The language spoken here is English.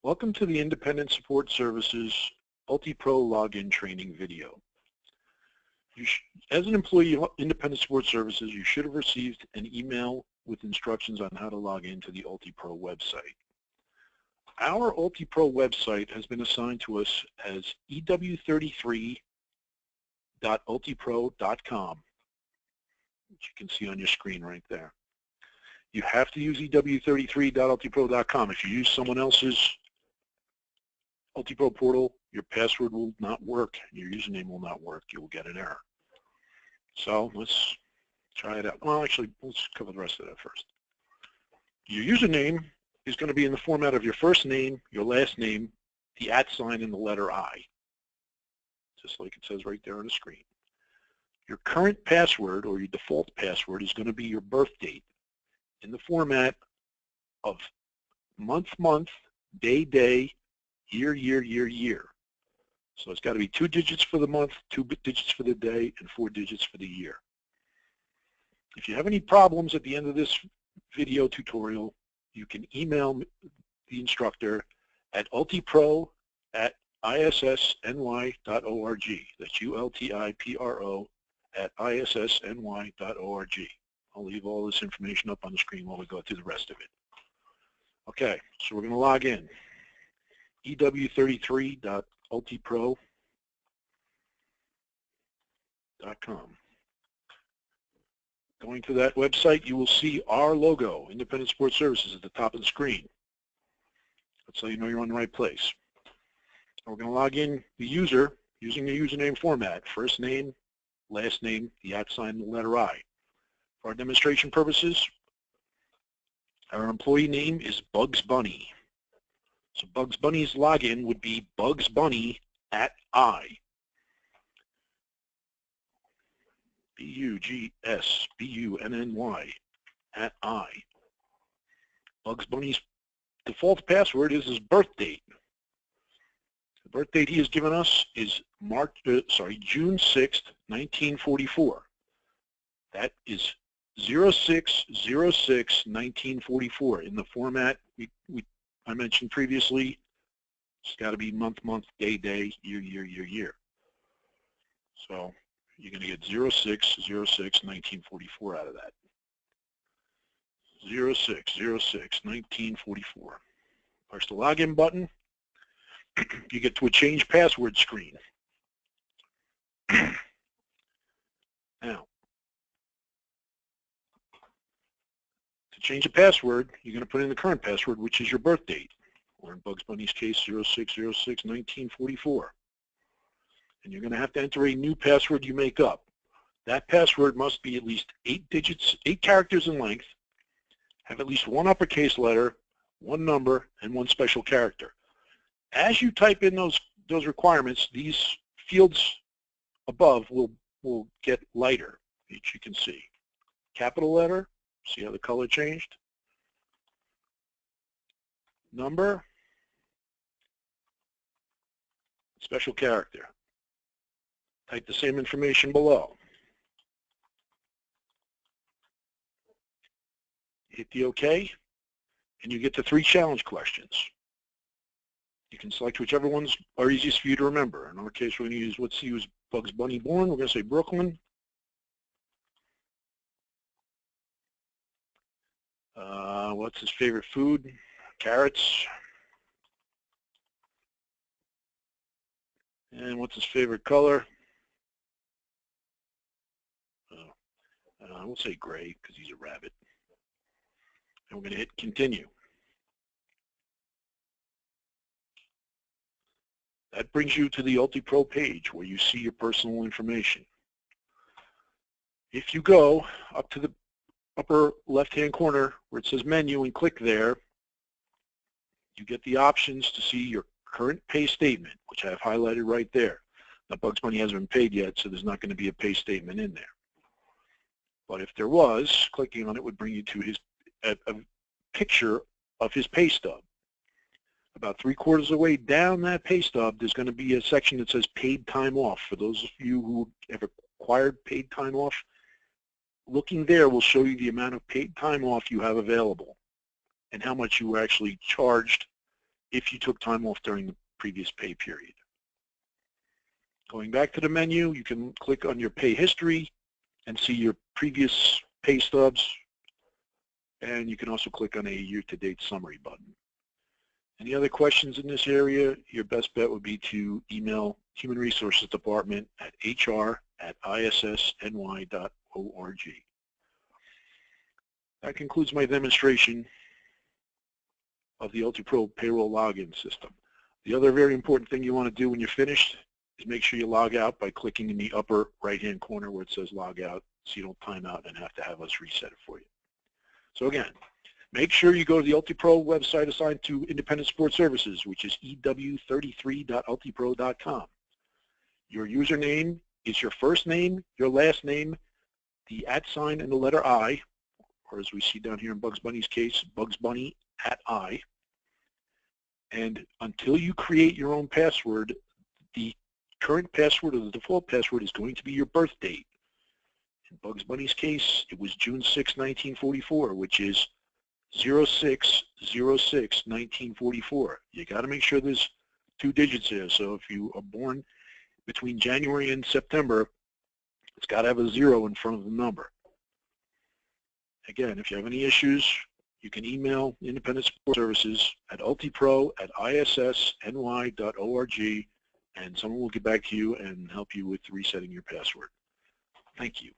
Welcome to the Independent Support Services Ultipro login training video. As an employee of Independent Support Services, you should have received an email with instructions on how to log into the Ultipro website. Our Ultipro website has been assigned to us as ew33.ultipro.com, which you can see on your screen right there. You have to use ew33.ultipro.com. If you use someone else's Ultipro portal, your password will not work, your username will not work, you will get an error. So let's try it out. Well, actually, let's cover the rest of that first. Your username is going to be in the format of your first name, your last name, the @ sign, and the letter I, just like it says right there on the screen. Your current password, or your default password, is going to be your birth date in the format of month, day, year, year. So it's got to be 2 digits for the month, 2 digits for the day, and 4 digits for the year. If you have any problems at the end of this video tutorial, you can email the instructor at ultipro@issny.org. That's ultipro@issny.org. I'll leave all this information up on the screen while we go through the rest of it. Okay, so we're going to log in. ew33.ultipro.com. Going to that website, you will see our logo, Independent Support Services, at the top of the screen. That's how you know you're on the right place. We're going to log in the user using the username format, first name, last name, the @ sign, and the letter I. For our demonstration purposes, our employee name is Bugs Bunny. So Bugs Bunny's login would be bugsbunny@i. bugsbunny@i. Bugs Bunny's default password is his birth date. The birth date he has given us is June 6th, 1944. That is 06/06/1944 in the format I mentioned previously. It's got to be month, day, year. So you're going to get 06/06/1944 out of that. 06/06/1944. Push the login button. You get to a change password screen. Now, to change a password, you're going to put in the current password, which is your birth date, or in Bugs Bunny's case, 06/06/1944. And you're going to have to enter a new password you make up. That password must be at least 8 characters in length, have at least 1 uppercase letter, 1 number, and 1 special character. As you type in those requirements, these fields above will get lighter, which you can see. Capital letter, see how the color changed? Number, special character. Type the same information below. Hit the OK, and you get to 3 challenge questions. You can select whichever ones are easiest for you to remember. In our case, we're going to use, let's see, was Bugs Bunny born? We're going to say Brooklyn. What's his favorite food? Carrots. And what's his favorite color? We'll say gray because he's a rabbit. And we're going to hit continue. That brings you to the Ultipro page where you see your personal information. If you go up to the upper left-hand corner where it says menu and click there, you get the options to see your current pay statement, which I have highlighted right there. Now, Bugs Bunny hasn't been paid yet, so there's not going to be a pay statement in there. But if there was, clicking on it would bring you to a picture of his pay stub. About 3/4 of the way down that pay stub, there's going to be a section that says paid time off. For those of you who have acquired paid time off, looking there will show you the amount of paid time off you have available and how much you were actually charged if you took time off during the previous pay period. Going back to the menu, you can click on your pay history and see your previous pay stubs, and you can also click on a year-to-date summary button. Any other questions in this area, your best bet would be to email Human Resources Department at hr@issny.org. That concludes my demonstration of the Ultipro payroll login system. The other very important thing you want to do when you're finished is make sure you log out by clicking in the upper right-hand corner where it says log out, so you don't time out and have to have us reset it for you. So again, make sure you go to the Ultipro website assigned to Independent Support Services, which is ew33.ultipro.com. Your username is your first name, your last name, the @ and the letter I, or as we see down here in Bugs Bunny's case, Bugs Bunny @I. And until you create your own password, the current password or the default password is going to be your birth date. In Bugs Bunny's case, it was June 6, 1944, which is 06/06/1944. You got to make sure there's 2 digits there. So if you are born between January and September, it's got to have a 0 in front of the number. Again, if you have any issues, you can email Independent Support Services at ultipro@issny.org, and someone will get back to you and help you with resetting your password. Thank you.